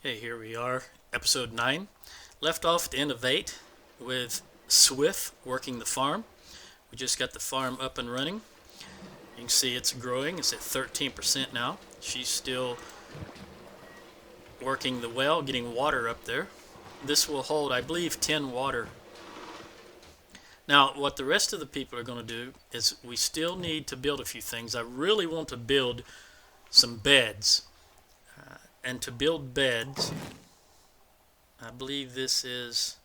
Hey, here we are, episode 9. Left off at the end of 8 with Swift working the farm. We just got the farm up and running. You can see it's growing. It's at 13% now. She's still working the well, getting water up there. This will hold, I believe, 10 water. Now, what the rest of the people are going to do is we still need to build a few things. I really want to build some beds. And to build beds, I believe this is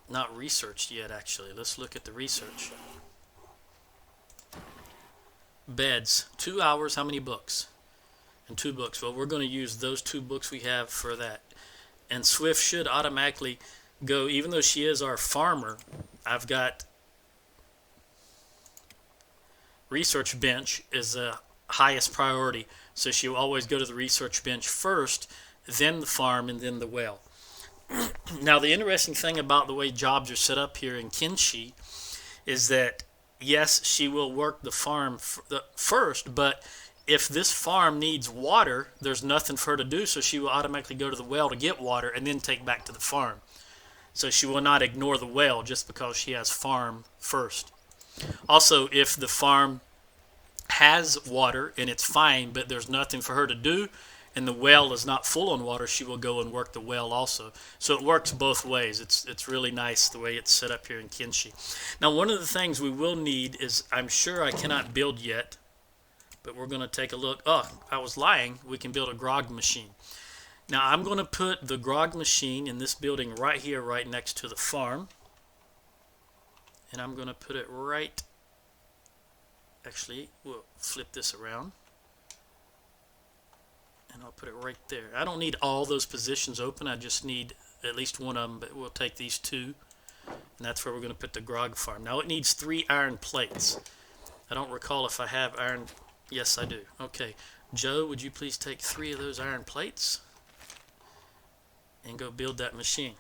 not researched yet, actually. Let's look at the research. Beds, 2 hours, how many books? And 2 books. Well, we're going to use those 2 books we have for that. And Swift should automatically go, even though she is our farmer, I've got research bench is the highest priority. So she will always go to the research bench first, then the farm, and then the well. Now, the interesting thing about the way jobs are set up here in Kenshi is that, yes, she will work the farm first, but if this farm needs water, there's nothing for her to do, so she will automatically go to the well to get water and then take back to the farm. So she will not ignore the well just because she has farm first. Also, if the farm has water and it's fine, but there's nothing for her to do and the well is not full on water, she will go and work the well also. So it works both ways. It's really nice the way it's set up here in Kenshi. Now, one of the things we will need is, I'm sure I cannot build yet, but we're going to take a look. Oh, I was lying. We can build a grog machine. Now, I'm going to put the grog machine in this building right here, right next to the farm. And I'm going to put it right. Actually, we'll flip this around. And I'll put it right there. I don't need all those positions open. I just need at least one of them, but we'll take these 2. And that's where we're going to put the grog farm. Now, it needs 3 iron plates. I don't recall if I have iron. Yes, I do. Okay. Joe, would you please take 3 of those iron plates and go build that machine?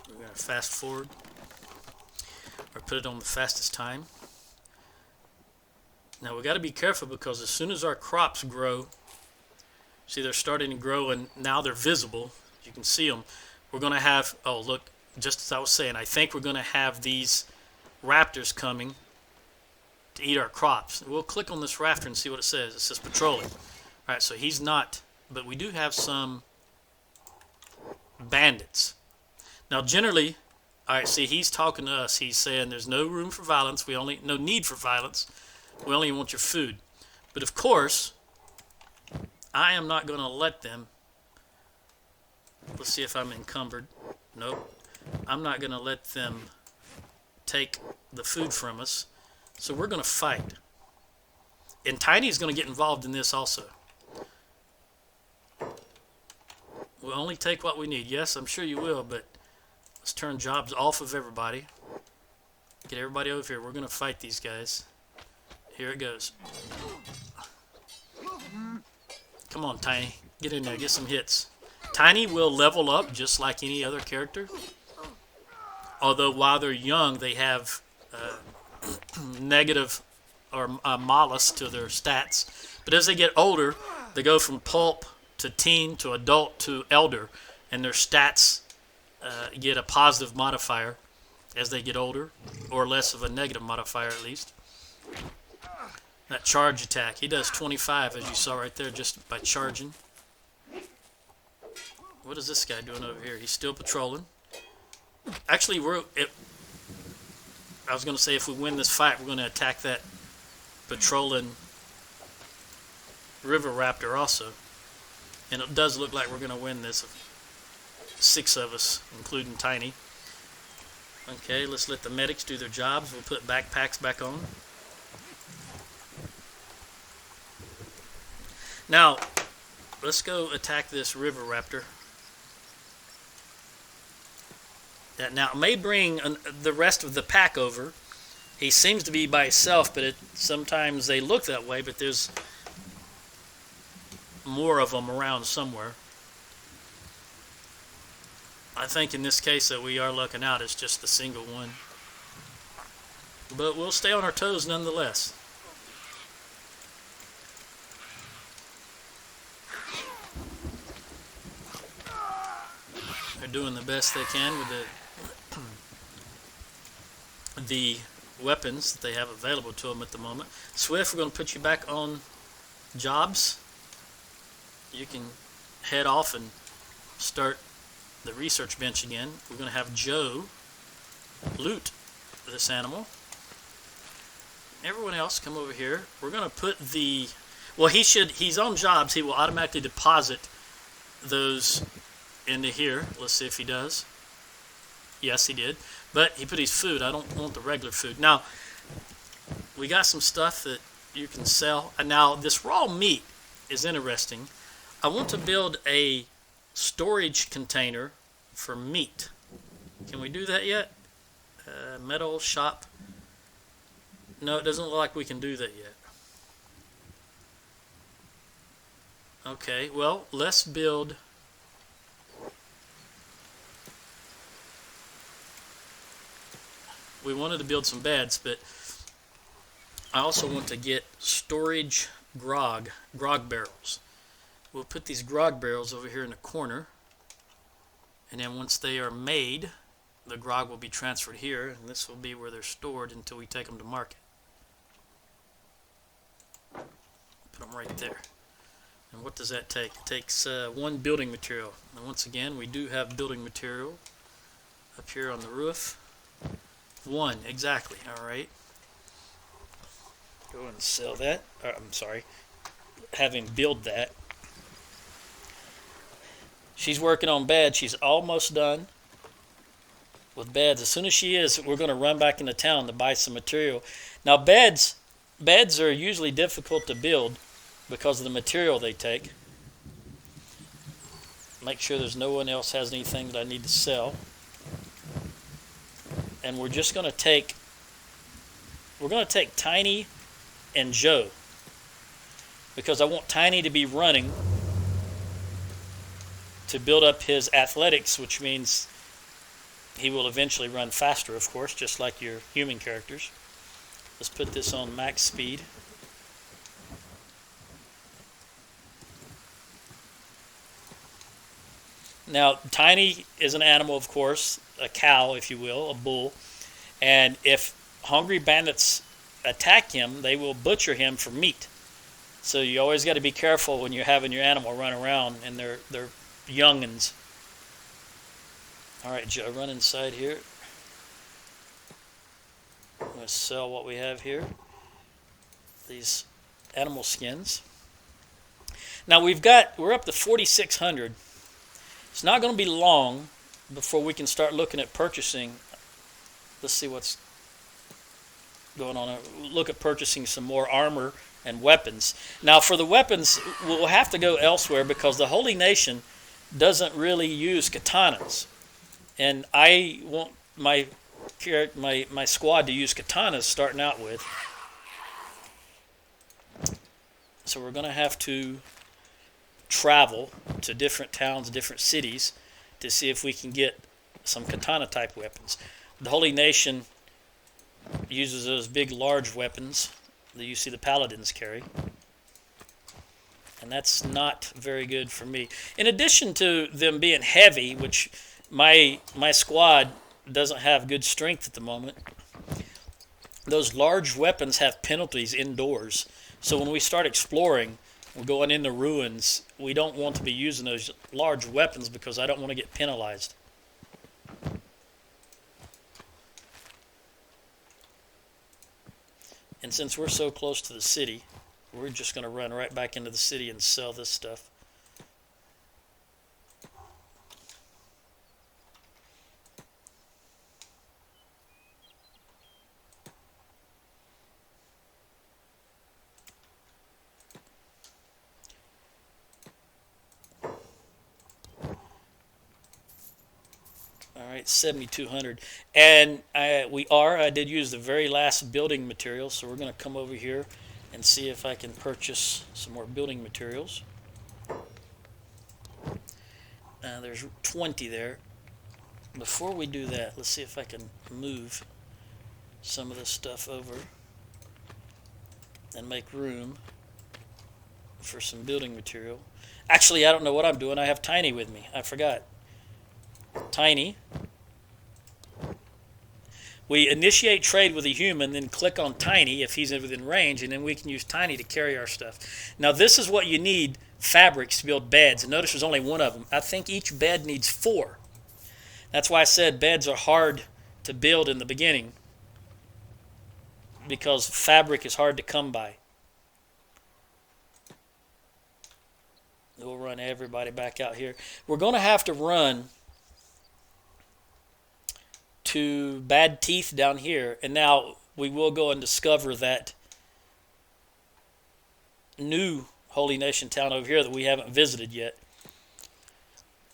We're going to fast forward or put it on the fastest time. Now, we got to be careful because as soon as our crops grow, see, they're starting to grow and now they're visible. You can see them. We're going to have, oh, look, just as I was saying, I think we're going to have these raptors coming to eat our crops. We'll click on this raptor and see what it says. It says patrolling. All right, so he's not, but we do have some bandits. Now, generally, all right, see, he's talking to us. He's saying there's no room for violence. No need for violence. We only want your food. But of course, I am not going to let them. Let's see if I'm encumbered. Nope. I'm not going to let them take the food from us. So we're going to fight. And Tiny's going to get involved in this also. We'll only take what we need. Yes, I'm sure you will, but let's turn jobs off of everybody. Get everybody over here. We're going to fight these guys. Here it goes. Come on, Tiny. Get in there. Get some hits. Tiny will level up just like any other character. Although while they're young, they have negative or malus to their stats. But as they get older, they go from pulp to teen to adult to elder. And their stats get a positive modifier as they get older, or less of a negative modifier at least. That charge attack, he does 25 as you saw right there just by charging. What is this guy doing over here? He's still patrolling. Actually, I was going to say if we win this fight, we're going to attack that patrolling river raptor also. And it does look like we're going to win this. 6 of us, including Tiny. Okay, let's let the medics do their jobs. We'll put backpacks back on. Now, let's go attack this river raptor. Now, it may bring the rest of the pack over. He seems to be by himself, but sometimes they look that way, but there's more of them around somewhere. I think in this case that we are looking out, it's just the single one. But we'll stay on our toes nonetheless. doing the best they can with the weapons that they have available to them at the moment. Swift, we're going to put you back on jobs. You can head off and start the research bench again. We're going to have Joe loot this animal. Everyone else come over here. We're going to put the... Well, he's on jobs. He will automatically deposit those into here. Let's see if he does. Yes, he did. But he put his food. I don't want the regular food. Now, we got some stuff that you can sell. And now, this raw meat is interesting. I want to build a storage container for meat. Can we do that yet? Metal shop. No, it doesn't look like we can do that yet. Okay, well, let's build... We wanted to build some beds, but I also want to get storage grog barrels. We'll put these grog barrels over here in the corner, and then once they are made, the grog will be transferred here, and this will be where they're stored until we take them to market. Put them right there. And what does that take? It takes one building material. And once again, we do have building material up here on the roof. One, exactly. All right. Go and sell that. I'm sorry. Have him build that. She's working on beds. She's almost done with beds. As soon as she is, we're going to run back into town to buy some material. Now, beds are usually difficult to build because of the material they take. Make sure there's no one else has anything that I need to sell. And we're just going to take Tiny and Joe, because I want Tiny to be running to build up his athletics, which means he will eventually run faster, of course, just like your human characters. Let's put this on max speed. Now, Tiny is an animal, of course, a cow, if you will, a bull. And if hungry bandits attack him, they will butcher him for meat. So you always got to be careful when you're having your animal run around and they're youngins. All right, Joe, run inside here. I'm going to sell what we have here. These animal skins. Now we're up to 4,600. It's not going to be long before we can start looking at purchasing. Let's see what's going on. Look at purchasing some more armor and weapons. Now, for the weapons, we'll have to go elsewhere because the Holy Nation doesn't really use katanas, and I want my squad to use katanas starting out with. So we're going to have to travel to different towns, different cities, to see if we can get some katana type weapons. The Holy Nation uses those big large weapons that you see the paladins carry, and that's not very good for me. In addition to them being heavy, which my squad doesn't have good strength at the moment, those large weapons have penalties indoors. So when we start exploring, we're going into ruins, we don't want to be using those large weapons because I don't want to get penalized. And since we're so close to the city, we're just going to run right back into the city and sell this stuff. All right, 7,200, and I did use the very last building materials, so we're going to come over here and see if I can purchase some more building materials. There's 20 there. Before we do that, let's see if I can move some of this stuff over and make room for some building material. Actually, I don't know what I'm doing. I have Tiny with me. I forgot. Tiny. We initiate trade with a human, then click on Tiny if he's within range, and then we can use Tiny to carry our stuff. Now this is what you need fabrics to build beds, and notice there's only one of them. I think each bed needs 4. That's why I said beds are hard to build in the beginning, because fabric is hard to come by. We'll run everybody back out here. We're going to have to run to Bad Teeth down here, and now we will go and discover that new Holy Nation town over here that we haven't visited yet.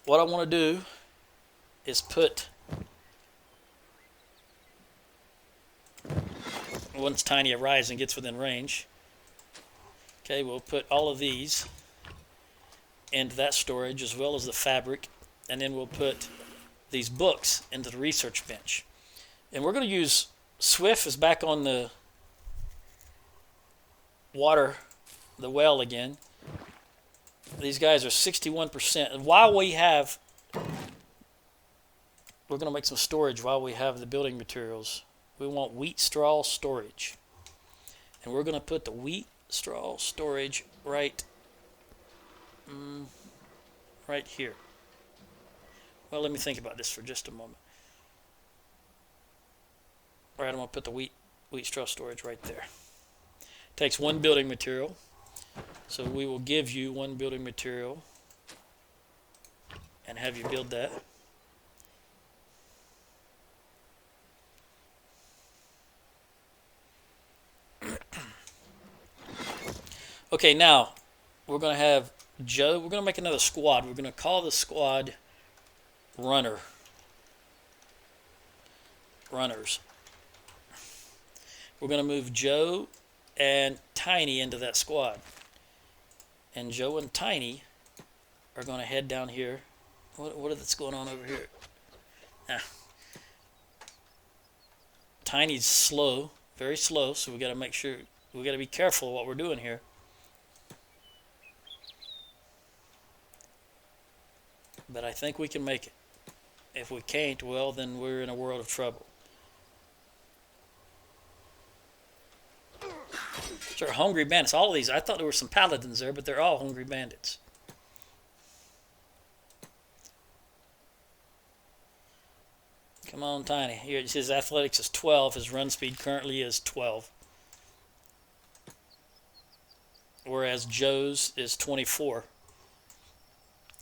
What I want to do is put, once Tiny arrives and gets within range, okay, we'll put all of these into that storage as well as the fabric, and then we'll put these books into the research bench. And we're going to use Swift is back on the water, the well again. These guys are 61%. And while we have, we're going to make some storage while we have the building materials. We want wheat straw storage. And we're going to put the wheat straw storage right here. Well, let me think about this for just a moment. All right, I'm going to put the wheat straw storage right there. Takes 1 building material. So we will give you 1 building material and have you build that. Okay, now we're going to have Joe. We're going to make another squad. We're going to call the squad runners. We're going to move Joe and Tiny into that squad. And Joe and Tiny are going to head down here. What is going on over here? Tiny's slow, very slow, so we got to make sure, we got to be careful of what we're doing here. But I think we can make it. If we can't, well, then we're in a world of trouble. These are hungry bandits. All of these, I thought there were some paladins there, but they're all hungry bandits. Come on, Tiny. Here, his athletics is 12. His run speed currently is 12. Whereas Joe's is 24.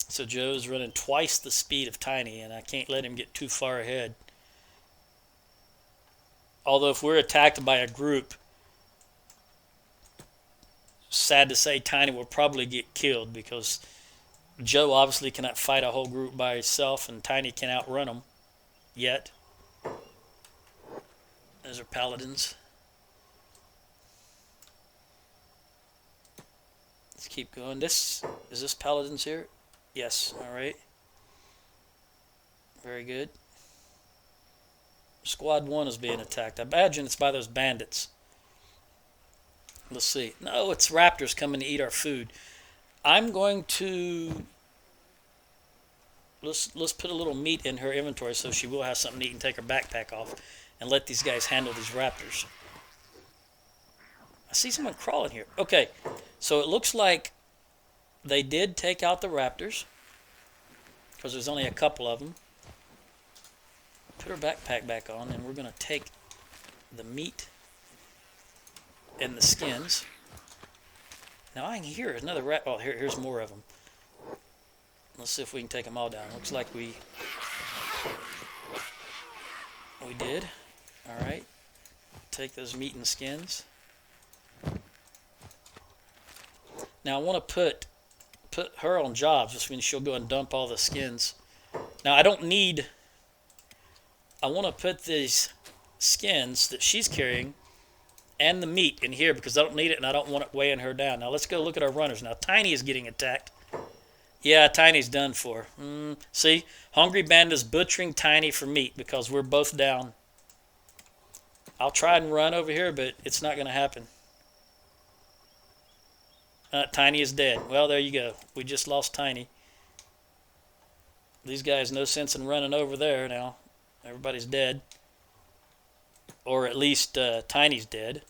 So Joe's running twice the speed of Tiny, and I can't let him get too far ahead. Although if we're attacked by a group, sad to say, Tiny will probably get killed because Joe obviously cannot fight a whole group by himself, and Tiny can outrun them yet. Those are paladins. Let's keep going. Is this paladins here? Yes. All right. Very good. Squad 1 is being attacked. I imagine it's by those bandits. Let's see. No, it's raptors coming to eat our food. I'm going to... Let's put a little meat in her inventory so she will have something to eat and take her backpack off and let these guys handle these raptors. I see someone crawling here. Okay, so it looks like they did take out the raptors because there's only a couple of them. Put her backpack back on, and we're going to take the meat and the skins. Now I can hear another rat. Oh, here's more of them. Let's see if we can take them all down. Looks like we did. All right. Take those meat and skins. Now I want to put her on jobs, which means she'll go and dump all the skins. Now I want to put these skins that she's carrying and the meat in here because I don't need it and I don't want it weighing her down. Now let's go look at our runners. Now Tiny is getting attacked. Yeah, Tiny's done for. See, Hungry Bandit's butchering Tiny for meat because we're both down. I'll try and run over here, but it's not going to happen. Tiny is dead. Well, there you go. We just lost Tiny. These guys, no sense in running over there now. Everybody's dead. Or at least Tiny's dead.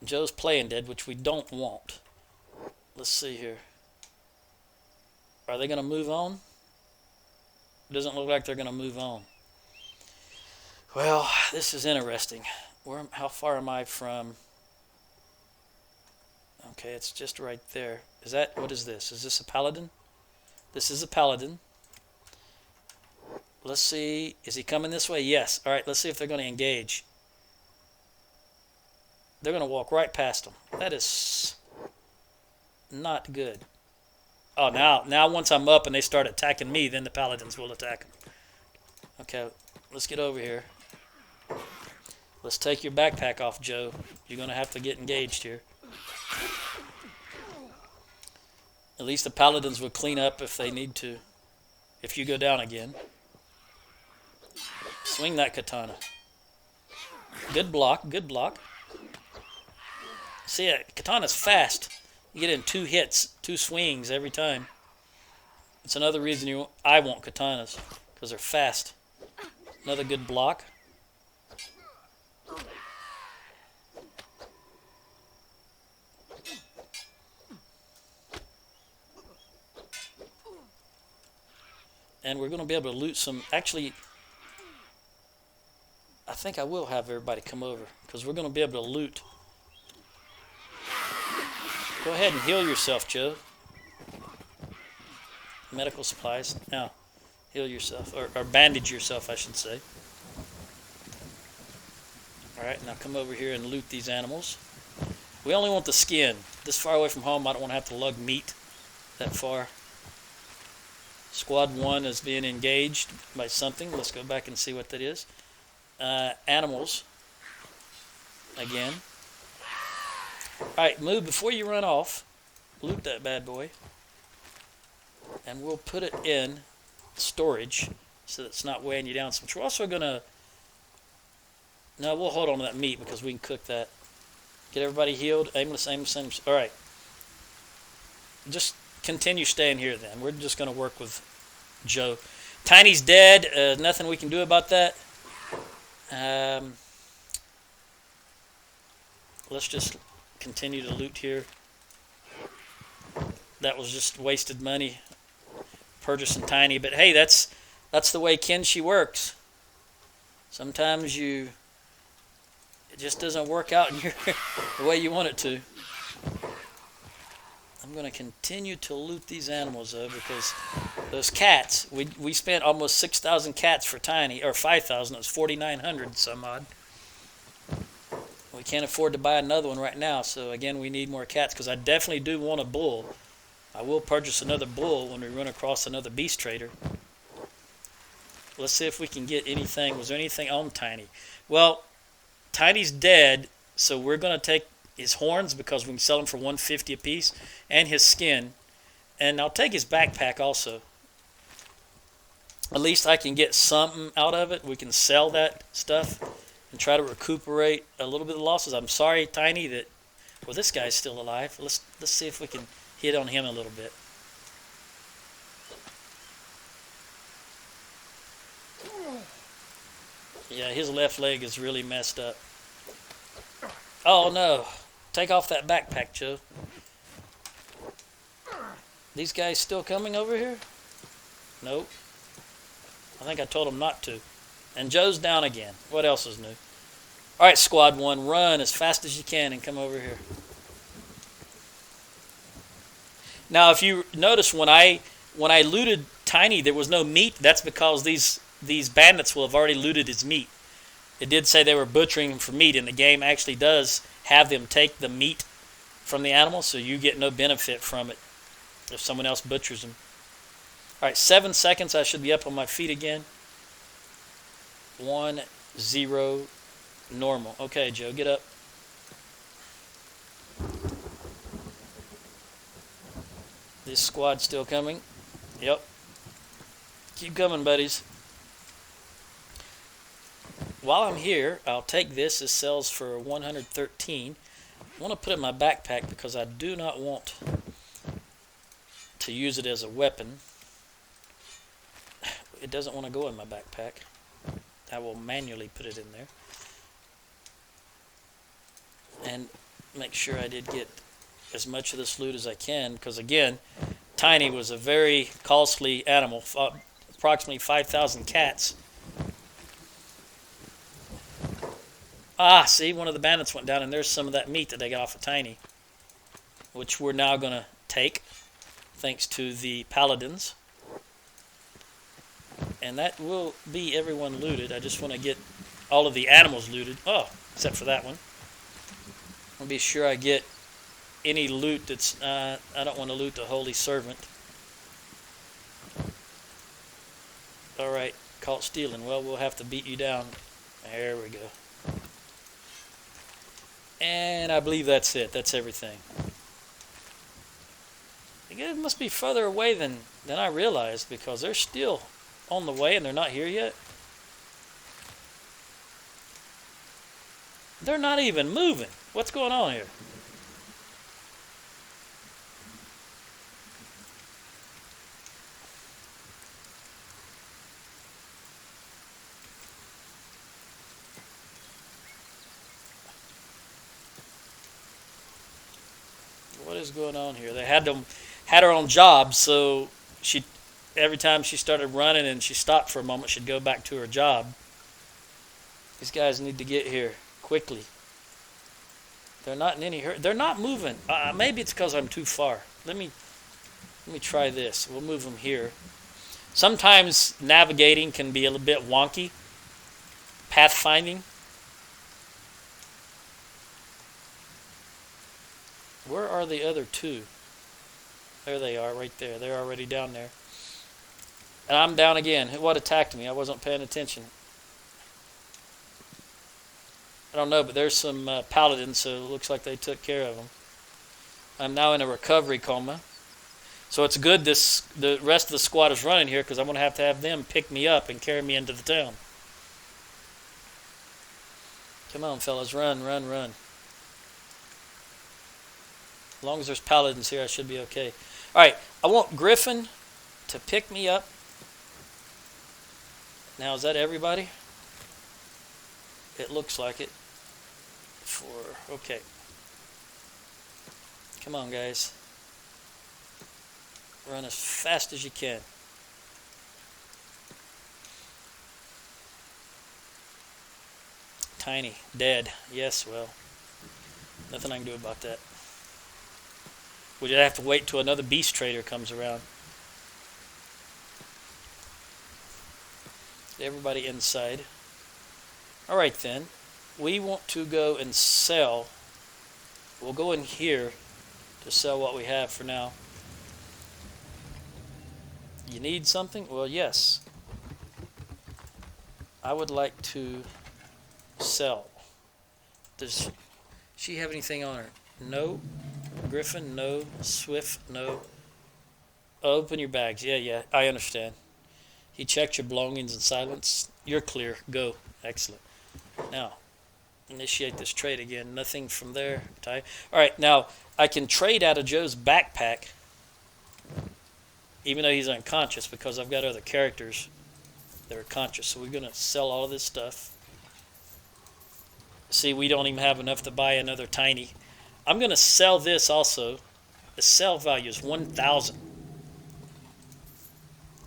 Joe's playing dead, which we don't want. Let's see here. Are they going to move on? It doesn't look like they're going to move on. Well, this is interesting. How far am I from... Okay, it's just right there. What is this? Is this a paladin? This is a paladin. Let's see. Is he coming this way? Yes. All right, let's see if they're going to engage. They're going to walk right past them. That is not good. Oh, now once I'm up and they start attacking me, then the paladins will attack them. Okay, let's get over here. Let's take your backpack off, Joe. You're going to have to get engaged here. At least the paladins will clean up if they need to. If you go down again. Swing that katana. Good block, good block. See, katana's fast. You get in 2 hits, 2 swings every time. It's another reason I want katanas, because they're fast. Another good block. And we're going to be able to loot some... Actually, I think I will have everybody come over, because we're going to be able to loot. Go ahead and heal yourself, Joe. Medical supplies. Now, heal yourself. Or bandage yourself, I should say. Alright, now come over here and loot these animals. We only want the skin. This far away from home, I don't want to have to lug meat that far. Squad 1 is being engaged by something. Let's go back and see what that is. Animals. Again. Alright, move before you run off. Loot that bad boy. And we'll put it in storage so that it's not weighing you down so much. We're also going to... No, we'll hold on to that meat because we can cook that. Get everybody healed. Aimless. Alright. Just continue staying here then. We're just going to work with Joe. Tiny's dead. Nothing we can do about that. Let's just continue to loot here. That was just wasted money purchasing Tiny. But hey, that's the way Kenshi works. Sometimes it just doesn't work out in the way you want it to. I'm going to continue to loot these animals though, because those cats, we spent almost 6,000 cats for Tiny, or 5,000. It was 4,900 some odd. We can't afford to buy another one right now, so again, we need more cats, because I definitely do want a bull. I will purchase another bull when we run across another beast trader. Let's see if we can get anything. Was there anything on Tiny? Well, Tiny's dead, so we're going to take his horns because we can sell them for $150 a piece, and his skin, and I'll take his backpack also. At least I can get something out of it. We can sell that stuff and try to recuperate a little bit of losses. I'm sorry, Tiny, that... Well, this guy's still alive. Let's see if we can hit on him a little bit. Yeah, his left leg is really messed up. Oh, no. Take off that backpack, Joe. These guys still coming over here? Nope. I think I told them not to. And Joe's down again. What else is new? All right, Squad 1, run as fast as you can and come over here. Now, if you notice, when I looted Tiny, there was no meat. That's because these bandits will have already looted his meat. It did say they were butchering him for meat, and the game actually does have them take the meat from the animal, so you get no benefit from it if someone else butchers them. All right, 7 seconds. I should be up on my feet again. 1, 0, normal. Okay, Joe, get up. This squad's still coming. Yep. Keep coming, buddies. While I'm here, I'll take this. This sells for 113. I want to put it in my backpack because I do not want to use it as a weapon. it doesn't want to go in my backpack. I will manually put it in there. And make sure I did get as much of this loot as I can, because again, Tiny was a very costly animal, approximately 5,000 cats. Ah, see, one of the bandits went down, and there's some of that meat that they got off of Tiny, which we're now going to take, thanks to the paladins. And that will be everyone looted. I just want to get all of the animals looted. Oh, except for that one. I'll be sure I get any loot that's... I don't want to loot the holy servant. Alright, caught stealing. Well, we'll have to beat you down. There we go. And I believe that's it. That's everything. It must be further away than I realized, because they're still on the way and they're not here yet. They're not even moving. What's going on here? What is going on here? They had her on job, so she every time she started running and she stopped for a moment, she'd go back to her job. These guys need to get here quickly. They're not in any hurry. They're not moving. Maybe it's because I'm too far. Let me try this. We'll move them here. Sometimes navigating can be a little bit wonky. Pathfinding. Where are the other two? There they are, right there. They're already down there. And I'm down again. What attacked me? I wasn't paying attention. I don't know, but there's some paladins, so it looks like they took care of them. I'm now in a recovery coma. So it's good the rest of the squad is running here, because I'm going to have them pick me up and carry me into the town. Come on, fellas. Run, run, run. As long as there's paladins here, I should be okay. Alright, I want Griffin to pick me up. Now, is that everybody? It looks like it. Okay. Come on, guys. Run as fast as you can. Tiny, dead. Yes, well, nothing I can do about that. We'd have to wait till another beast trader comes around. Get everybody inside. Alright then. We want to go and sell. We'll go in here to sell what we have for now. You need something? Well, yes. I would like to sell. Does she have anything on her? No. Griffin, no. Swift, no. Open your bags. Yeah, I understand. He checked your belongings in silence. You're clear. Go. Excellent. Now, initiate this trade again. Nothing from there. All right, now, I can trade out of Joe's backpack, even though he's unconscious, because I've got other characters that are conscious. So we're going to sell all of this stuff. See, we don't even have enough to buy another Tiny. I'm going to sell this also. The sell value is 1,000.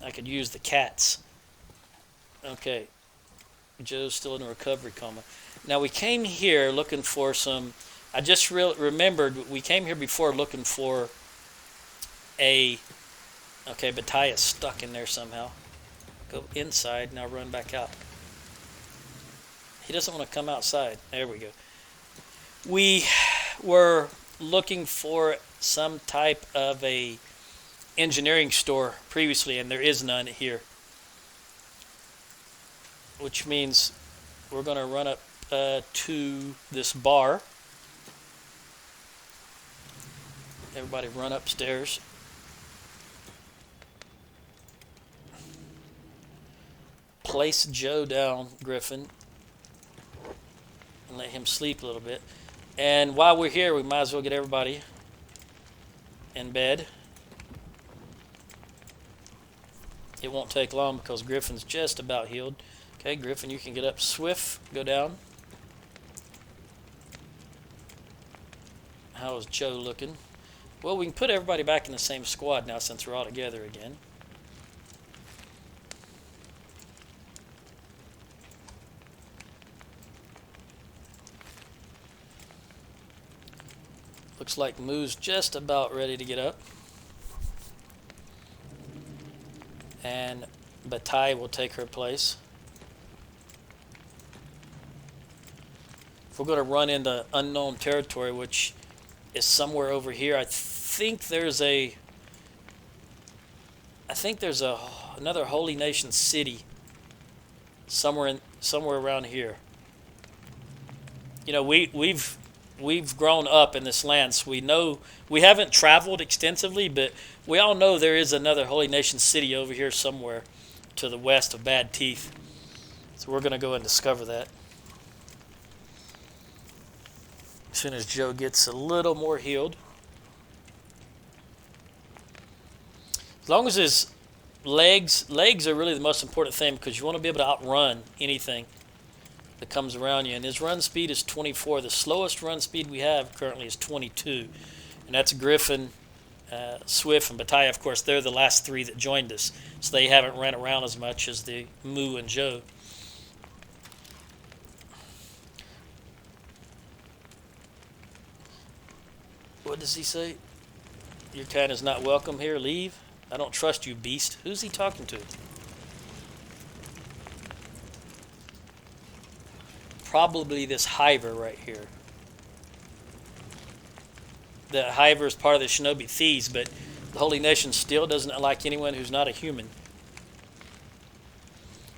I could use the cats. Okay. Joe's still in a recovery coma. Now, we came here looking for some... I just remembered we came here before looking for a... Okay, Bataya's stuck in there somehow. Go inside, now run back out. He doesn't want to come outside. There we go. We were looking for some type of a engineering store previously, and there is none here. Which means we're going to run up to this bar. Everybody run upstairs. Place Joe down, Griffin, and let him sleep a little bit. And while we're here, we might as well get everybody in bed. It won't take long because Griffin's just about healed. Okay, Griffin, you can get up. Swift, go down. How is Joe looking? Well, we can put everybody back in the same squad now since we're all together again. Looks like Moo's just about ready to get up. And Batai will take her place. If we're going to run into unknown territory, which is somewhere over here, I think there's another Holy Nation city somewhere around here. You know, we've grown up in this land, so we know we haven't traveled extensively, but we all know there is another Holy Nation city over here somewhere to the west of Bad Teeth. So we're going to go and discover that. As soon as Joe gets a little more healed. As long as his legs are really the most important thing, because you want to be able to outrun anything that comes around you. And his run speed is 24. The slowest run speed we have currently is 22. And that's Griffin, Swift, and Batai. Of course, they're the last three that joined us. So they haven't ran around as much as the Moo and Joe. What does he say? Your kind is not welcome here. Leave. I don't trust you, beast. Who's he talking to? Probably this Hiver right here. The Hiver is part of the Shinobi Thieves, but the Holy Nation still doesn't like anyone who's not a human.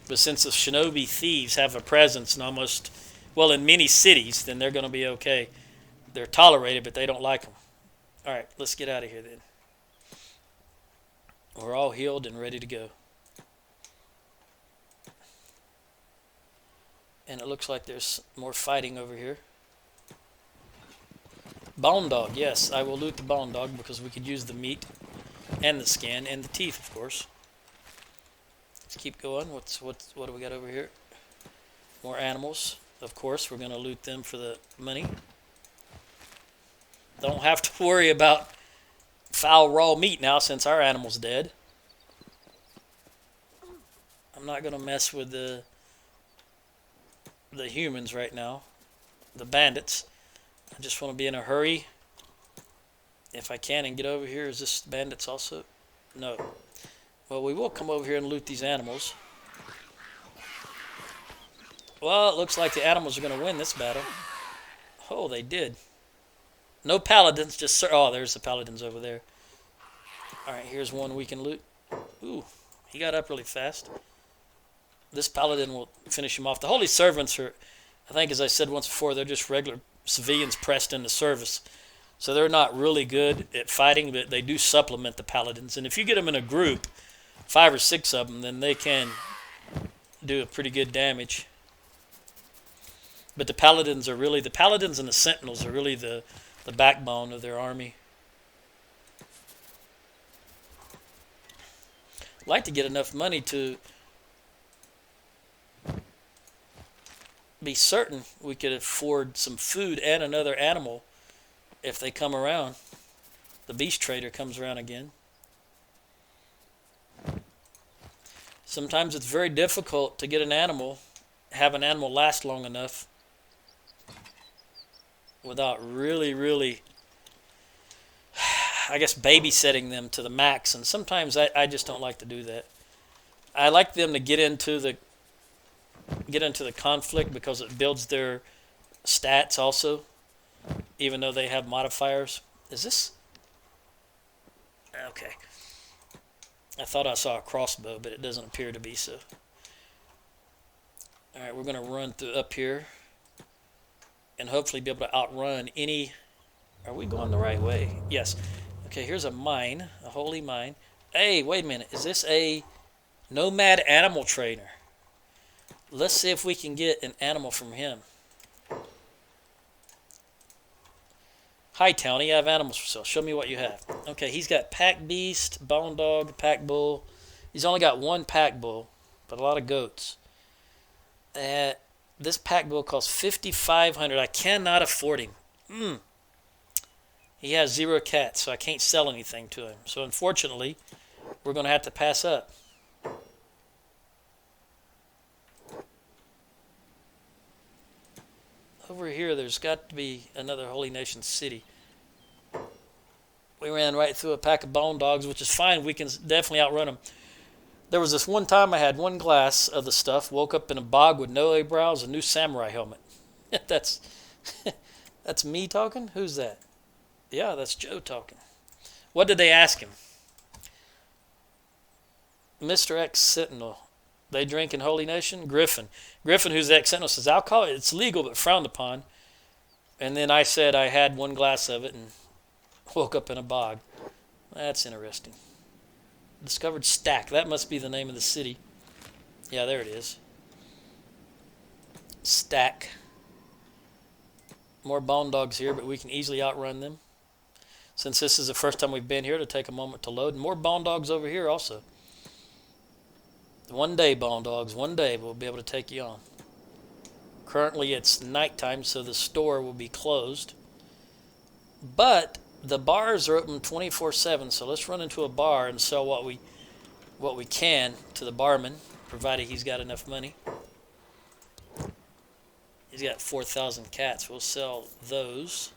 But since the Shinobi Thieves have a presence in many cities, then they're going to be okay. They're tolerated, but they don't like them. All right, let's get out of here then. We're all healed and ready to go. And it looks like there's more fighting over here. Bone dog, yes, I will loot the bone dog because we could use the meat and the skin and the teeth, of course. Let's keep going. What do we got over here? More animals. Of course, we're going to loot them for the money. Don't have to worry about foul raw meat now since our animal's dead. I'm not going to mess with the humans right now, the bandits. I just want to be in a hurry if I can and get over here. Is this bandits also? No. Well, we will come over here and loot these animals. Well, it looks like the animals are going to win this battle. Oh, they did. No paladins, just... Oh, there's the paladins over there. Alright, here's one we can loot. Ooh, he got up really fast. This paladin will finish him off. The holy servants are, I think as I said once before, they're just regular civilians pressed into service. So they're not really good at fighting, but they do supplement the paladins. And if you get them in a group, 5 or 6 of them, then they can do a pretty good damage. But the paladins and the sentinels are really the backbone of their army. I'd like to get enough money to be certain we could afford some food and another animal if they come around. The beast trader comes around again. Sometimes it's very difficult to get have an animal last long enough without really, I guess, babysitting them to the max. And sometimes I just don't like to do that. I like them to get into the conflict because it builds their stats also, even though they have modifiers. Is this? Okay. I thought I saw a crossbow, but it doesn't appear to be so. Alright, we're going to run up here and hopefully be able to outrun any... Are we going the right way? Yes. Okay, here's a mine, a holy mine. Hey, wait a minute. Is this a nomad animal trainer? Let's see if we can get an animal from him. Hi, Townie. I have animals for sale. Show me what you have. Okay, he's got pack beast, bone dog, pack bull, He's only got one pack bull, but a lot of goats. This pack bull costs 5,500. I cannot afford him. He has 0 cats, so I can't sell anything to him. So unfortunately, we're going to have to pass up. Over here, there's got to be another Holy Nation city. We ran right through a pack of bone dogs, which is fine. We can definitely outrun them. There was this one time I had 1 glass of the stuff, woke up in a bog with no eyebrows, a new samurai helmet. that's that's me talking? Who's that? Yeah, that's Joe talking. What did they ask him? Mr. X Sentinel. They drink in Holy Nation? Griffin, who's the X Sentinel, says alcohol, it's legal but frowned upon. And then I said I had 1 glass of it and woke up in a bog. That's interesting. Discovered Stack. That must be the name of the city. Yeah, there it is. Stack. More bone dogs here, but we can easily outrun them. Since this is the first time we've been here, to take a moment to load. More bone dogs over here also. One day, bone dogs, one day we'll be able to take you on. Currently it's nighttime, so the store will be closed. But the bars are open 24/7, so let's run into a bar and sell what we can to the barman, provided he's got enough money. He's got 4,000 cats. We'll sell those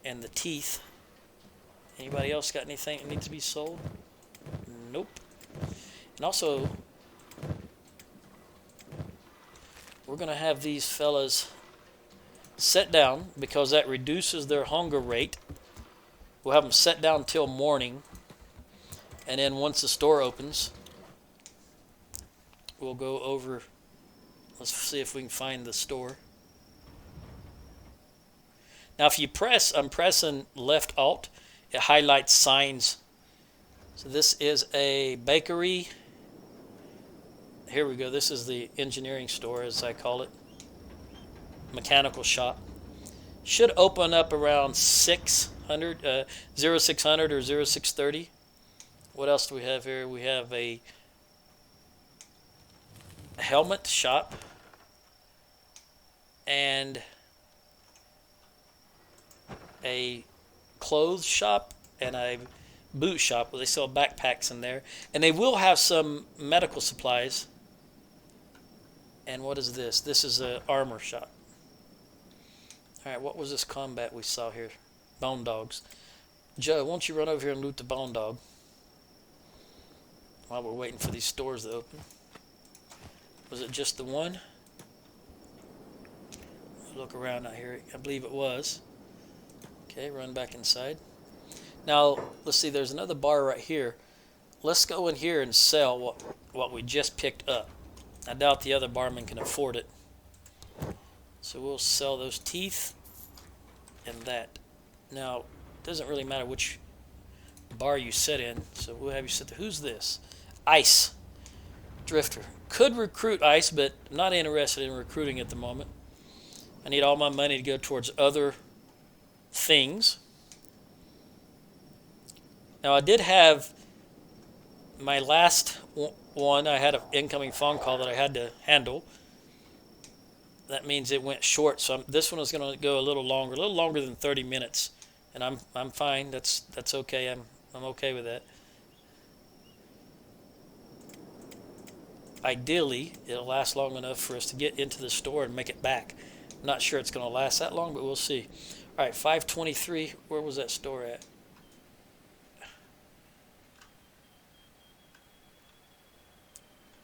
and the teeth. Anybody else got anything that needs to be sold? Nope. And also, we're going to have these fellas set down because that reduces their hunger rate. We'll have them set down till morning, and then once the store opens, we'll go over. Let's see if we can find the store. Now if you press, I'm pressing left alt, it highlights signs. So this is a bakery. Here we go. This is the engineering store, as I call it. Mechanical shop. Should open up around 0600 or 0630. What else do we have here? We have a helmet shop and a clothes shop and a boot shop where they sell backpacks in there. And they will have some medical supplies. And what is this? This is an armor shop. Alright, what was this combat we saw here? Bone dogs. Joe, won't you run over here and loot the bone dog while we're waiting for these stores to open? Was it just the one? Look around out here. I believe it was. Okay, run back inside. Now, let's see, there's another bar right here. Let's go in here and sell what we just picked up. I doubt the other barman can afford it. So we'll sell those teeth and that. Now, it doesn't really matter which bar you sit in, so we'll have you sit there. Who's this? Ice. Drifter. Could recruit Ice, but not interested in recruiting at the moment. I need all my money to go towards other things. Now, I did have my last one. I had an incoming phone call that I had to handle. That means it went short, so this one is going to go a little longer than 30 minutes, and I'm fine. That's okay. I'm okay with that. Ideally, it'll last long enough for us to get into the store and make it back. I'm not sure it's going to last that long, but we'll see. All right, 523. Where was that store at?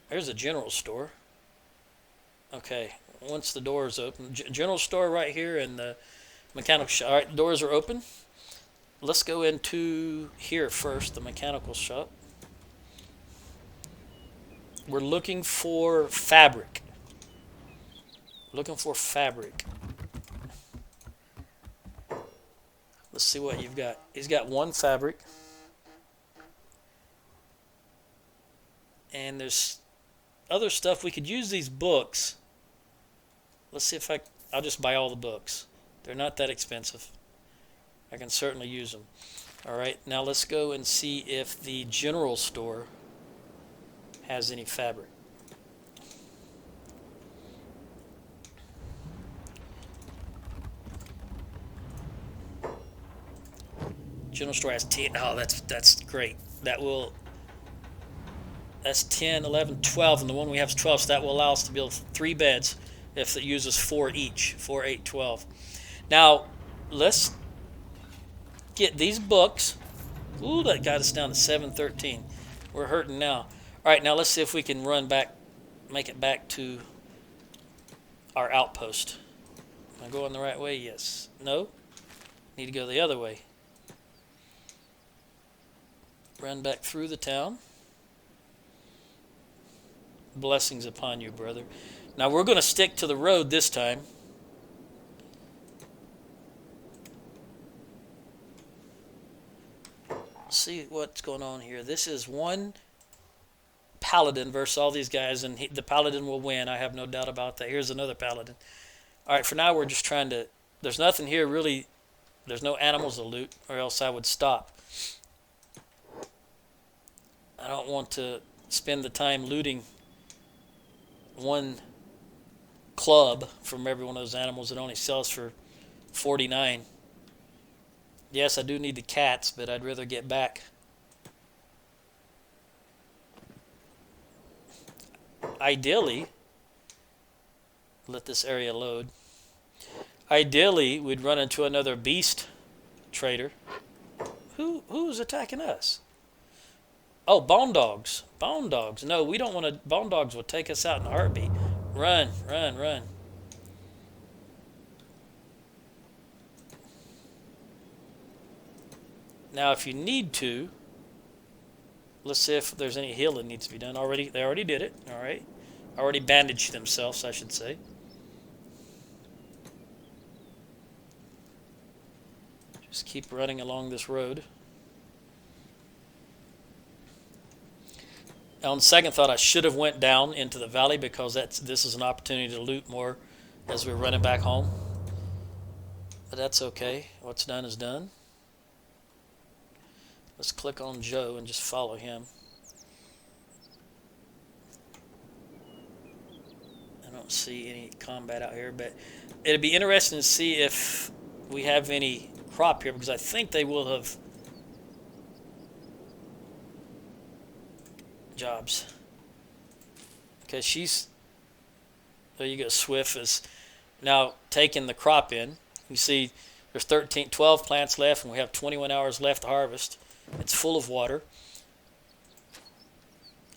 There's a general store. Okay, once the door is open. General store right here and the mechanical shop. All right, doors are open. Let's go into here first, the mechanical shop. We're looking for fabric. Looking for fabric. Let's see what you've got. He's got one fabric. And there's other stuff. We could use these books. Let's see if I'll just buy all the books. They're not that expensive. I can certainly use them. All right, now let's go and see if the general store has any fabric. General store has 10. Oh, that's great. That's 10, 11, 12, and the one we have is 12, so that will allow us to build 3 beds if it uses 4 each. 4, 8, 12. Now, let's get these books. Ooh, that got us down to 713. We're hurting now. All right, now let's see if we can run back, make it back to our outpost. Am I going the right way? Yes. No? Need to go the other way. Run back through the town. Blessings upon you, brother. Now we're going to stick to the road this time. See what's going on here. This is one paladin versus all these guys, and the paladin will win. I have no doubt about that. Here's another paladin. All right, for now we're just trying to... There's nothing here really. There's no animals to loot, or else I would stop. I don't want to spend the time looting one club from every one of those animals that only sells for 49. Yes, I do need the cats, but I'd rather get back. Ideally, let this area load. Ideally, we'd run into another beast trader. Who's attacking us? Oh, bone dogs. Bone dogs. No, we don't want to. Bone dogs will take us out in a heartbeat. Run, run, run. Now, if you need to, let's see if there's any healing that needs to be done. They already did it. All right. Already bandaged themselves, I should say. Just keep running along this road. On second thought, I should have went down into the valley because this is an opportunity to loot more as we're running back home. But that's okay. What's done is done. Let's click on Joe and just follow him. I don't see any combat out here, but it'd be interesting to see if we have any crop here, because I think they will have jobs. Okay, there you go. Swift is now taking the crop in. You see there's 12 plants left, and we have 21 hours left to harvest. It's full of water.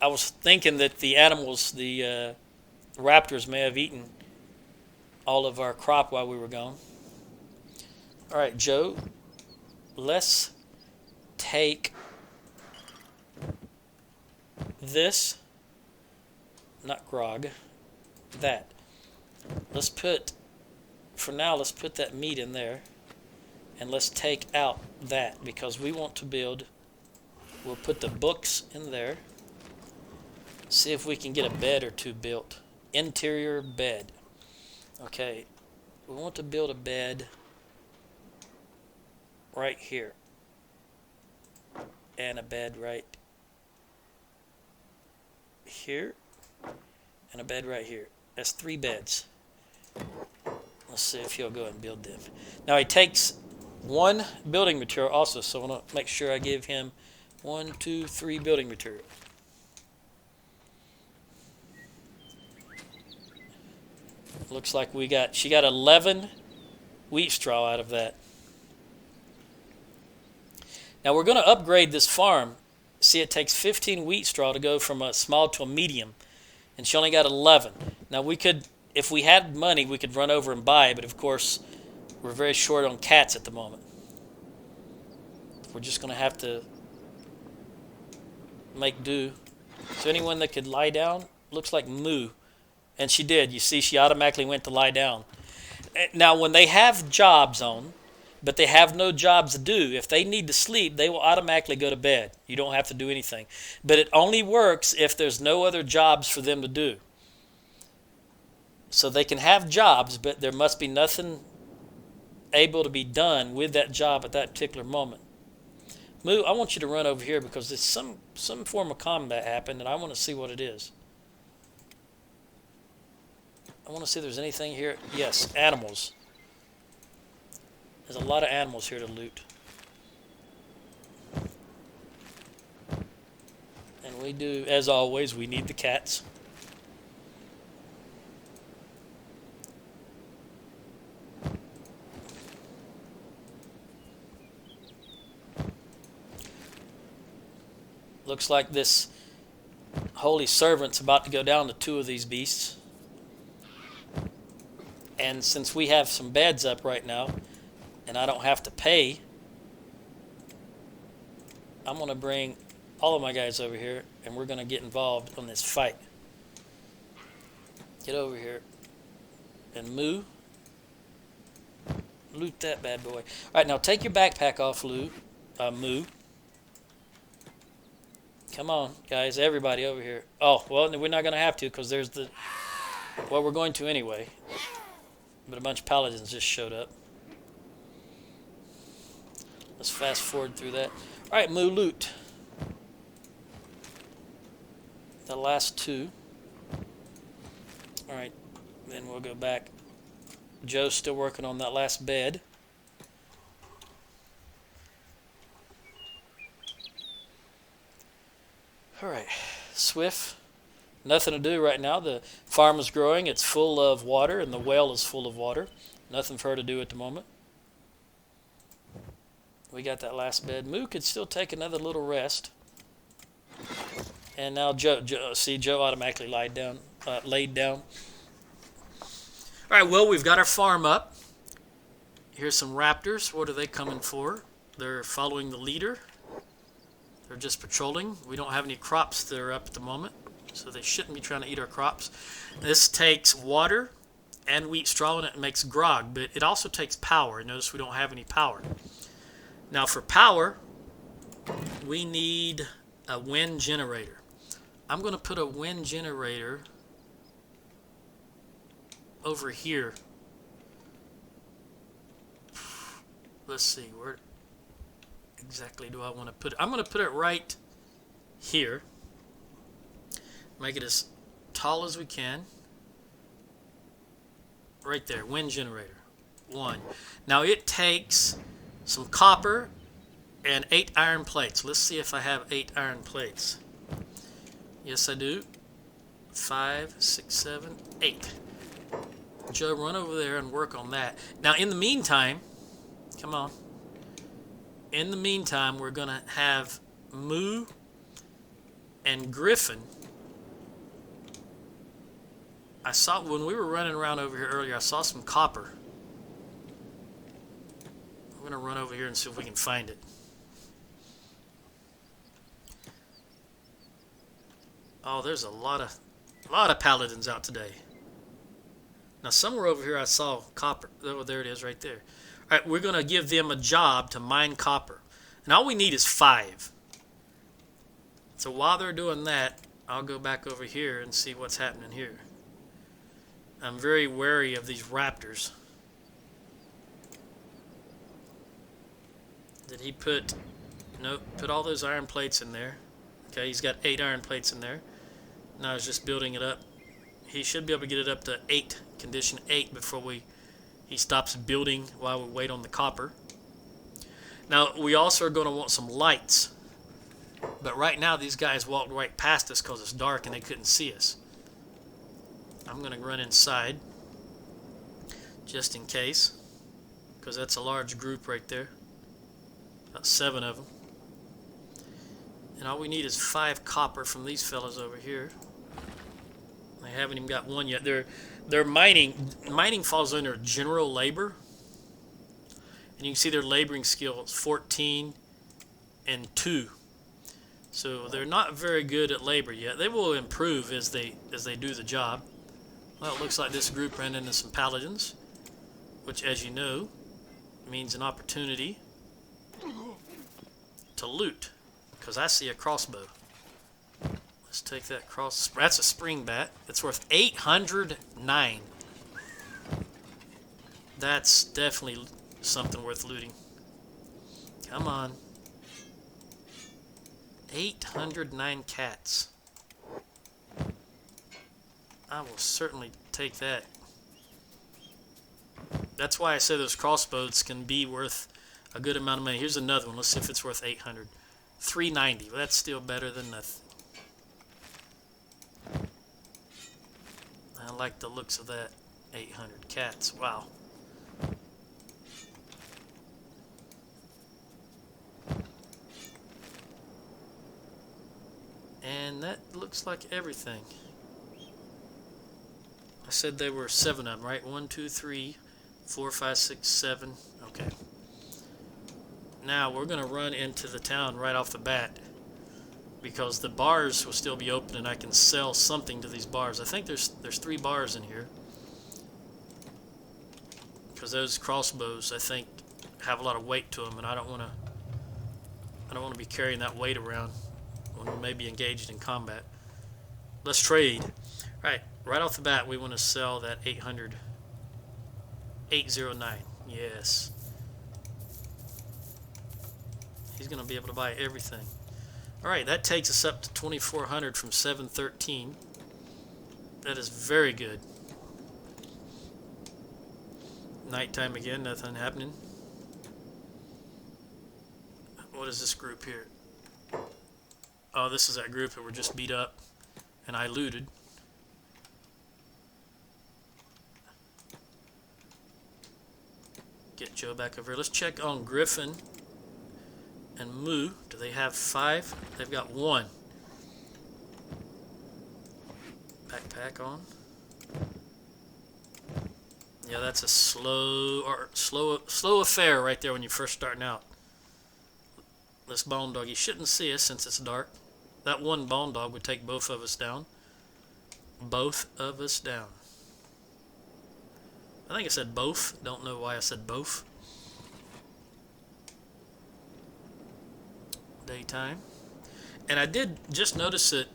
I was thinking that the animals, the raptors, may have eaten all of our crop while we were gone. All right, Joe, let's take this, not grog, that. For now, let's put that meat in there, and let's take out that, because we want to build. We'll put the books in there. See if we can get a bed or two built. Interior bed. Okay, we want to build a bed right here, and a bed right here, and a bed right here. That's 3 beds. Let's see if he'll go ahead and build them. Now he takes 1 building material also, so I want to make sure I give him 1, 2, 3 building material. Looks like she got 11 wheat straw out of that. Now we're going to upgrade this farm. See, it takes 15 wheat straw to go from a small to a medium, and she only got 11. Now we could, if we had money, we could run over and buy, but of course we're very short on cats at the moment. We're just going to have to make do. So anyone that could lie down? Looks like Moo. And she did. You see, she automatically went to lie down. Now, when they have jobs on, but they have no jobs to do, if they need to sleep, they will automatically go to bed. You don't have to do anything. But it only works if there's no other jobs for them to do. So they can have jobs, but there must be nothing able to be done with that job at that particular moment. Moo, I want you to run over here because there's some form of combat happened, and I want to see what it is. I want to see if there's anything here. Yes, animals. There's a lot of animals here to loot. And we do, as always, we need the cats. Looks like this holy servant's about to go down to 2 of these beasts. And since we have some beds up right now, and I don't have to pay, I'm going to bring all of my guys over here, and we're going to get involved on this fight. Get over here. And Moo. Loot that bad boy. All right, now take your backpack off, Moo. Come on, guys, everybody over here. Oh, well, we're not going to have to because there's the... Well, we're going to anyway. But a bunch of paladins just showed up. Let's fast forward through that. All right, Moo, loot. The last 2. All right, then we'll go back. Joe's still working on that last bed. All right, Swift. Nothing to do right now. The farm is growing. It's full of water, and the well is full of water. Nothing for her to do at the moment. We got that last bed. Moo could still take another little rest. And now Joe automatically laid down. All right, well, we've got our farm up. Here's some raptors. What are they coming for? They're following the leader. They're just patrolling. We don't have any crops that are up at the moment, so they shouldn't be trying to eat our crops. This takes water and wheat straw, and it makes grog, but it also takes power. Notice we don't have any power. Now for power, we need a wind generator. I'm going to put a wind generator over here. Let's see, where exactly do I want to put it? I'm going to put it right here. Make it as tall as we can. Right there, wind generator. 1. Now it takes some copper and 8 iron plates. Let's see if I have 8 iron plates. Yes, I do. 5, 6, 7, 8. Joe, run over there and work on that. Now, in the meantime, come on. In the meantime, we're going to have Moo and Griffin. I saw, when we were running around over here earlier, I saw some copper. I'm going to run over here and see if we can find it. Oh, there's a lot of paladins out today. Now, somewhere over here I saw copper. Oh, there it is right there. All right, we're going to give them a job to mine copper. And all we need is 5. So while they're doing that, I'll go back over here and see what's happening here. I'm very wary of these raptors. Did he put... Nope, put all those iron plates in there. Okay, he's got 8 iron plates in there. Now he's just building it up. He should be able to get it up to 8, condition 8, before he stops building while we wait on the copper. Now, we also are going to want some lights. But right now, these guys walked right past us because it's dark and they couldn't see us. I'm going to run inside, just in case, because that's a large group right there. About 7 of them. And all we need is 5 copper from these fellas over here. They haven't even got 1 yet. They're mining. Mining falls under general labor. And you can see their laboring skill is 14 and 2. So they're not very good at labor yet. They will improve as they do the job. Well, it looks like this group ran into some paladins, which, as you know, means an opportunity to loot. Because I see a crossbow. Let's take that cross. That's a spring bat. It's worth 809. That's definitely something worth looting. Come on. 809 cats. I will certainly take that. That's why I say those crossbows can be worth a good amount of money. Here's another one. Let's see if it's worth 800. 390. Well, that's still better than nothing. I like the looks of that. 800 cats. Wow. And that looks like everything. I said there were 7 of them, right? 1, 2, 3, 4, 5, 6, 7. Okay. Now we're going to run into the town right off the bat because the bars will still be open and I can sell something to these bars. I think there's 3 bars in here because those crossbows I think have a lot of weight to them, and I don't want to be carrying that weight around when we may be engaged in combat. Let's trade. Right off the bat, we want to sell that 809. Yes. He's going to be able to buy everything. Alright, that takes us up to 2,400 from 713. That is very good. Nighttime again, nothing happening. What is this group here? Oh, this is that group that were just beat up and I looted. Get Joe back over here. Let's check on Griffin and Moo. Do they have 5? They've got 1. Backpack on. Yeah, that's a slow affair right there when you're first starting out. This bone dog, he shouldn't see us since it's dark. That one bone dog would take both of us down. Both of us down. I think I said both. Don't know why I said both. Daytime. And I did just notice that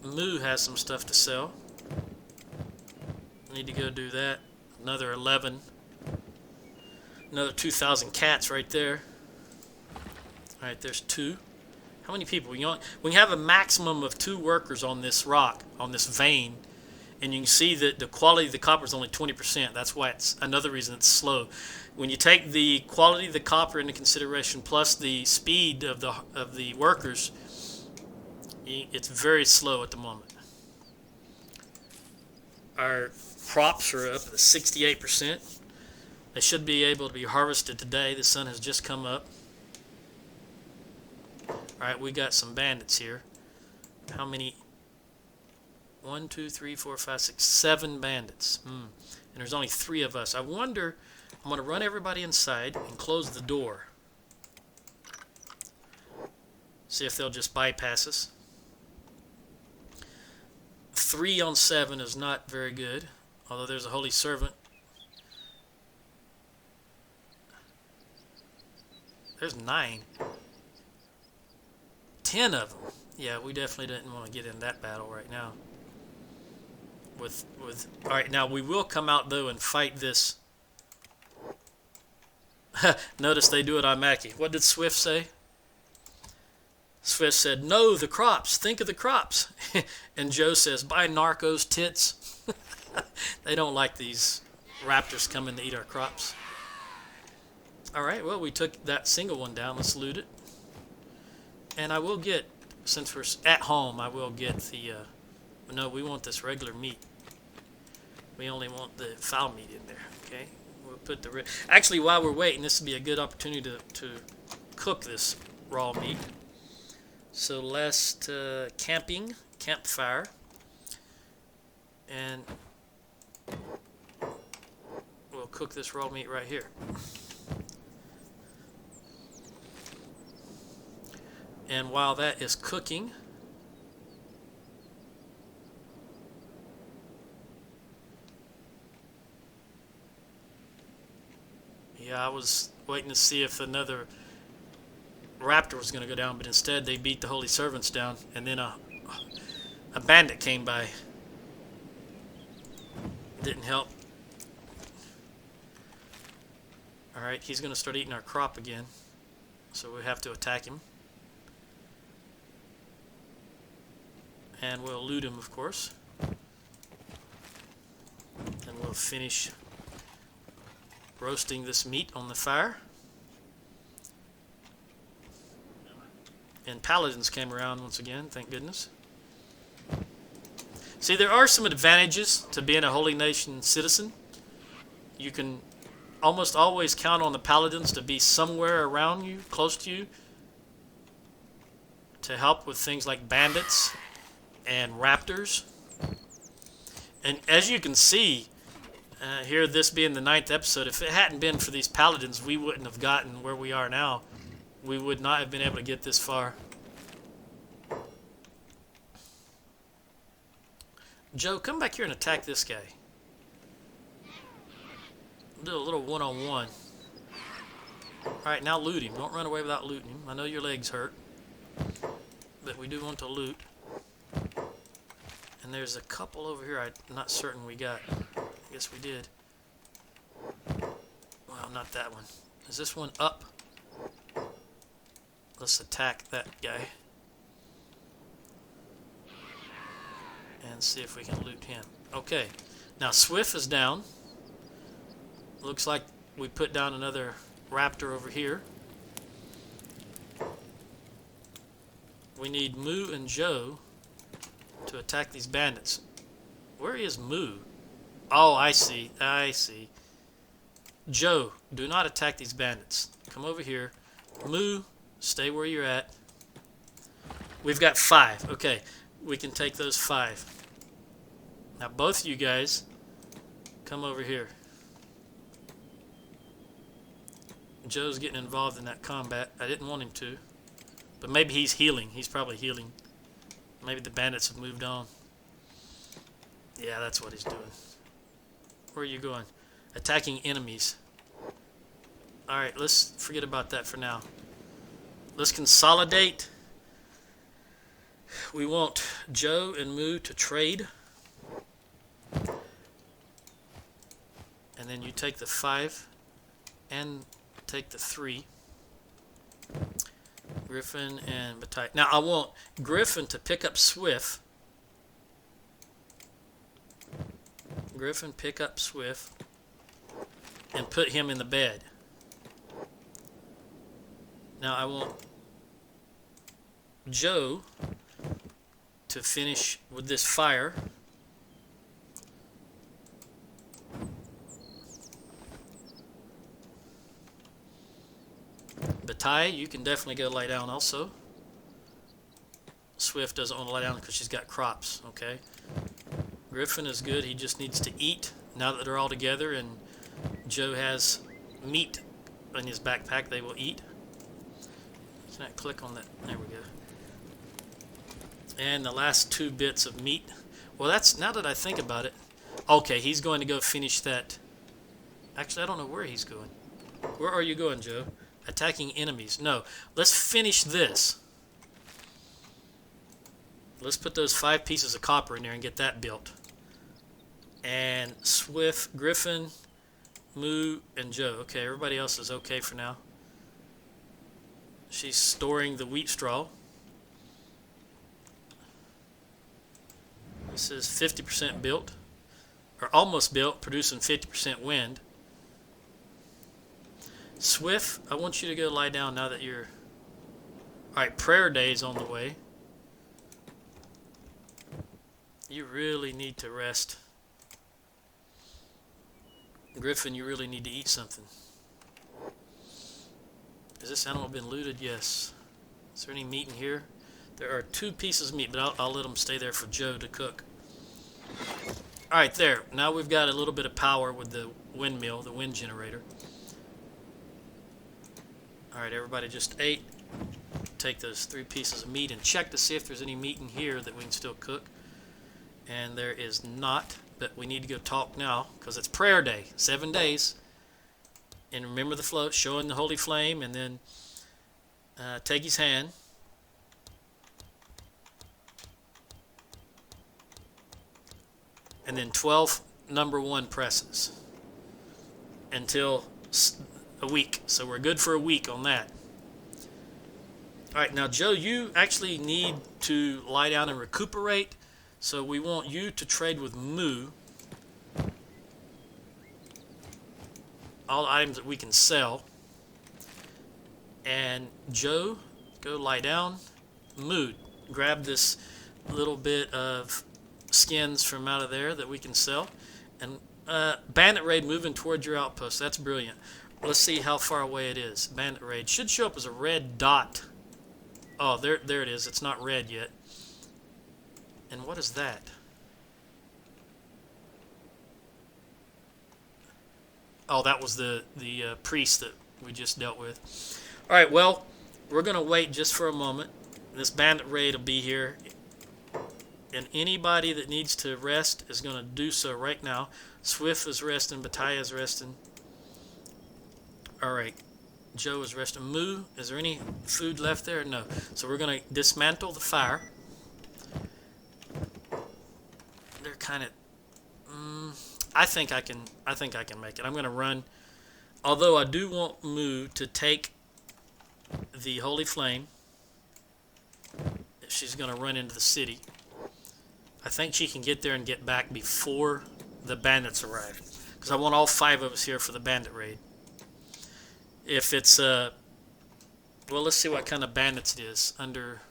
Moo has some stuff to sell. Need to go do that. Another 11. Another 2,000 cats right there. Alright, there's 2. How many people? We can have a maximum of 2 workers on this rock, on this vein. And you can see that the quality of the copper is only 20%. That's why it's another reason it's slow. When you take the quality of the copper into consideration plus the speed of the workers, it's very slow at the moment. Our crops are up at 68%. They should be able to be harvested today. The sun has just come up. Alright, we got some bandits here. How many? 1, 2, 3, 4, 5, 6, 7 bandits. And there's only 3 of us. I wonder, I'm going to run everybody inside and close the door. See if they'll just bypass us. 3 on 7 is not very good, although there's a holy servant. There's 9. 10 of them. Yeah, we definitely didn't want to get in that battle right now. All right, now we will come out though and fight this. Notice they do it automatically. What did Swift say? Swift said, "No, the crops. Think of the crops." And Joe says, "Buy narcos tits." They don't like these raptors coming to eat our crops. All right, well, we took that single one down. Let's loot it. And I will get, since we're at home, I will get the, no, we want this regular meat. We only want the fowl meat in there, okay? We'll put the, actually, while we're waiting, this would be a good opportunity to cook this raw meat. So last campfire, and we'll cook this raw meat right here. And while that is cooking, yeah, I was waiting to see if another raptor was going to go down, but instead they beat the holy servants down, and then a bandit came by. Didn't help. Alright, he's going to start eating our crop again, so we have to attack him. And we'll loot him, of course. And we'll finish roasting this meat on the fire. And paladins came around once again, thank goodness. See, there are some advantages to being a Holy Nation citizen. You can almost always count on the paladins to be somewhere around you, close to you, to help with things like bandits and raptors. And as you can see, here, this being the 9th episode, if it hadn't been for these paladins, we wouldn't have gotten where we are now. We would not have been able to get this far. Joe, come back here and attack this guy. We'll do a little one-on-one. Alright, now loot him. Don't run away without looting him. I know your legs hurt, but we do want to loot. And there's a couple over here I'm not certain we got. I guess we did. Well, not that one. Is this one up? Let's attack that guy. And see if we can loot him. Okay. Now, Swift is down. Looks like we put down another raptor over here. We need Moo and Joe to attack these bandits. Where is Moo? Oh, I see. I see. Joe, do not attack these bandits. Come over here. Moo, stay where you're at. We've got 5. Okay, we can take those 5. Now, both of you guys, come over here. Joe's getting involved in that combat. I didn't want him to, but maybe he's healing. He's probably healing. Maybe the bandits have moved on. Yeah, that's what he's doing. Where are you going? Attacking enemies. Alright, let's forget about that for now. Let's consolidate. We want Joe and Moo to trade. And then you take the 5 and take the 3. Griffin and Batai. Now I want Griffin to pick up Swift. Griffin, pick up Swift and put him in the bed. Now I want Joe to finish with this fire. Batai, you can definitely go lay down also. Swift doesn't want to lay down because she's got crops, okay? Griffin is good. He just needs to eat now that they're all together and Joe has meat in his backpack. They will eat. Can I click on that? There we go. And the last 2 bits of meat. Well, that's, now that I think about it, okay, he's going to go finish that. Actually, I don't know where he's going. Where are you going, Joe? Attacking enemies. No, let's finish this. Let's put those 5 pieces of copper in there and get that built. And Swift, Griffin, Moo, and Joe. Okay, everybody else is okay for now. She's storing the wheat straw. This is 50% built, or almost built, producing 50% wind. Swift, I want you to go lie down now that you're... Alright, prayer day is on the way. You really need to rest. Griffin, you really need to eat something. Has this animal been looted? Yes. Is there any meat in here? There are 2 pieces of meat, but I'll let them stay there for Joe to cook. Alright, there. Now we've got a little bit of power with the windmill, the wind generator. Alright, everybody just ate. Take those 3 pieces of meat and check to see if there's any meat in here that we can still cook. And there is not, but we need to go talk now because it's prayer day, 7 days. And remember the float, showing the holy flame, and then take his hand. And then 12 number 1 presses until a week. So we're good for a week on that. All right, now Joe, you actually need to lie down and recuperate. So we want you to trade with Moo all the items that we can sell. And Joe, go lie down. Moo, grab this little bit of skins from out of there that we can sell. And Bandit Raid moving towards your outpost. That's brilliant. Let's see how far away it is. Bandit Raid should show up as a red dot. Oh, there it is. It's not red yet. And what is that? Oh, that was the priest that we just dealt with. All right, well, we're going to wait just for a moment. This bandit raid will be here. And anybody that needs to rest is going to do so right now. Swift is resting. Battaya is resting. All right. Joe is resting. Moo, is there any food left there? No. So we're going to dismantle the fire. They're kind of... I think I can make it. I'm going to run. Although I do want Moo to take the Holy Flame. She's going to run into the city. I think she can get there and get back before the bandits arrive. Because I want all 5 of us here for the bandit raid. If it's, well, let's see what kind of bandits it is. Under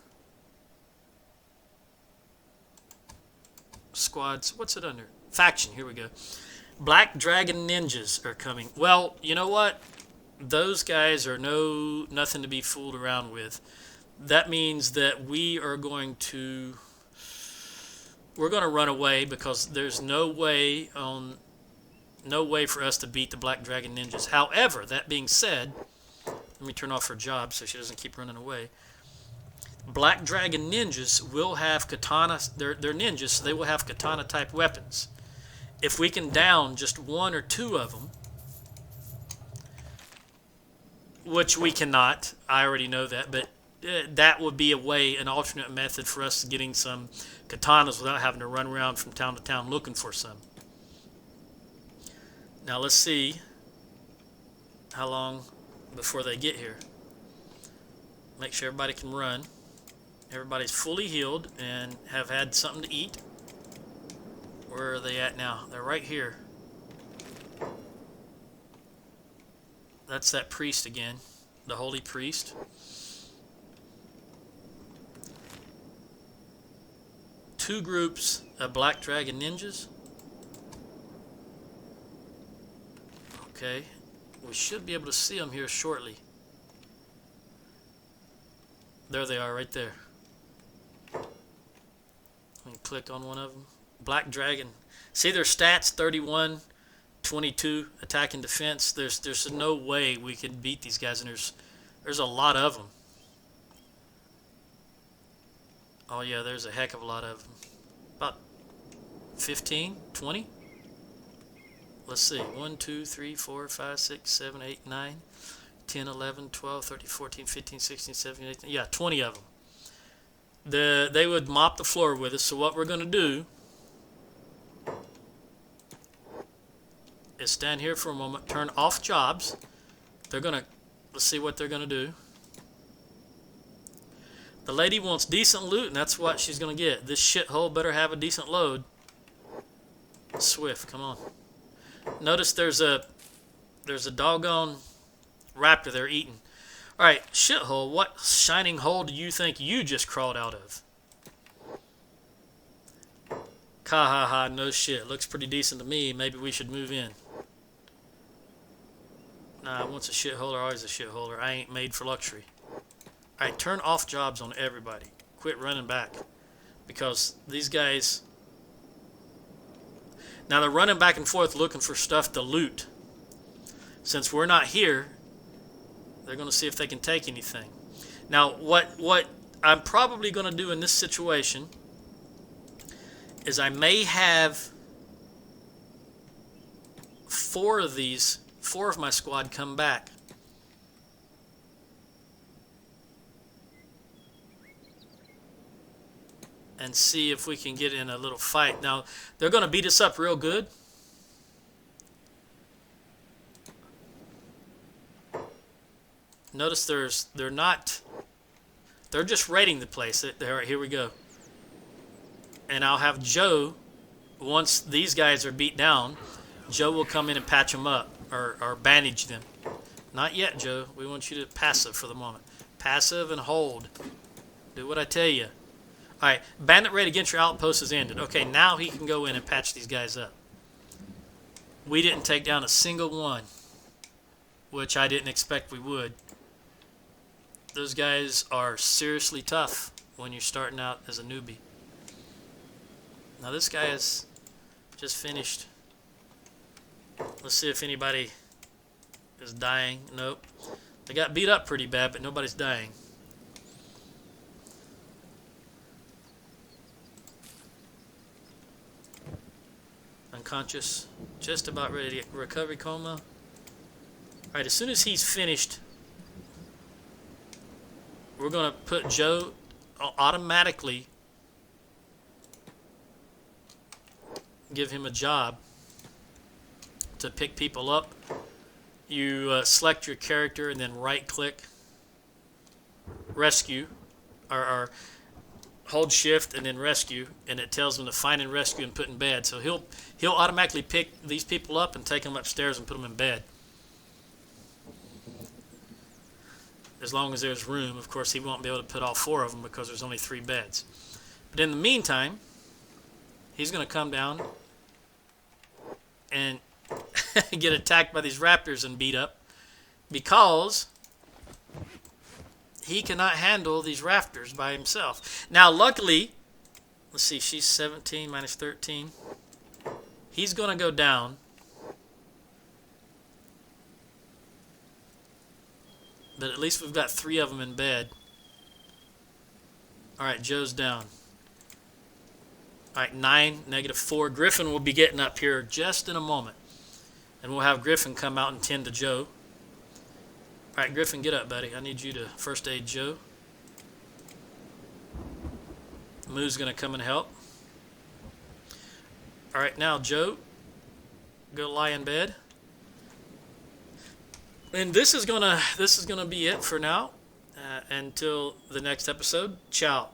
squads, what's it under? Faction, here we go. Black Dragon Ninjas are coming. Well, you know what? Those guys are nothing to be fooled around with. That means that we're going to run away because there's no way for us to beat the Black Dragon Ninjas. However, that being said, let me turn off her job so she doesn't keep running away. Black Dragon Ninjas will have katana. They're ninjas, so they will have katana type weapons. If we can down just 1 or 2 of them, which we cannot, I already know that, but that would be an alternate method for us getting some katanas without having to run around from town to town looking for some. Now let's see how long before they get here. Make sure everybody can run. Everybody's fully healed and have had something to eat. Where are they at now? They're right here. That's that priest again. The holy priest. Two groups of Black Dragon Ninjas. Okay. We should be able to see them here shortly. There they are right there. Let me click on one of them. Black Dragon. See their stats, 31, 22, attack and defense. There's no way we can beat these guys, and there's a lot of them. Oh yeah, there's a heck of a lot of them. About 15, 20? Let's see. 1, 2, 3, 4, 5, 6, 7, 8, 9, 10, 11, 12, 13, 14, 15, 16, 17, 18. Yeah, 20 of them. They would mop the floor with us. So what we're going to do is stand here for a moment, turn off jobs. Let's see what they're going to do. The lady wants decent loot, and that's what she's going to get. This shithole better have a decent load. Swift, come on. Notice there's a doggone raptor there eating. All right, shithole, what shining hole do you think you just crawled out of? Ha ha ha, no shit. Looks pretty decent to me. Maybe we should move in. Nah, once a shitholer, always a shitholer. I ain't made for luxury. Alright, turn off jobs on everybody. Quit running back. Because these guys... Now they're running back and forth looking for stuff to loot. Since we're not here, they're going to see if they can take anything. Now, what I'm probably going to do in this situation is I may have 4 of my squad come back. And see if we can get in a little fight. Now, they're going to beat us up real good. Notice they're not They're just raiding the place. Here we go. And I'll have Joe, once these guys are beat down, Joe will come in and patch them up or bandage them. Not yet, Joe. We want you to passive for the moment. Passive and hold. Do what I tell you. All right, bandit raid against your outpost is ended. Okay, now he can go in and patch these guys up. We didn't take down a single one, which I didn't expect we would. Those guys are seriously tough when you're starting out as a newbie. Now this guy is just finished. Let's see if anybody is dying. Nope. They got beat up pretty bad, but nobody's dying. Unconscious. Just about ready to get recovery coma. Alright, as soon as he's finished, we're going to put Joe automatically, give him a job to pick people up. You select your character and then right click rescue or hold shift and then rescue, and it tells him to find and rescue and put in bed. So he'll automatically pick these people up and take them upstairs and put them in bed. As long as there's room. Of course, he won't be able to put all 4 of them because there's only 3 beds. But in the meantime, he's going to come down and get attacked by these raptors and beat up because he cannot handle these raptors by himself. Now, luckily, let's see, she's 17 minus 13. He's going to go down. But at least we've got 3 of them in bed. All right, Joe's down. All right, 9, -4. Griffin will be getting up here just in a moment. And we'll have Griffin come out and tend to Joe. All right, Griffin, get up, buddy. I need you to first aid Joe. Moo's going to come and help. All right, now, Joe, go lie in bed. And this is gonna be it for now until the next episode. Ciao.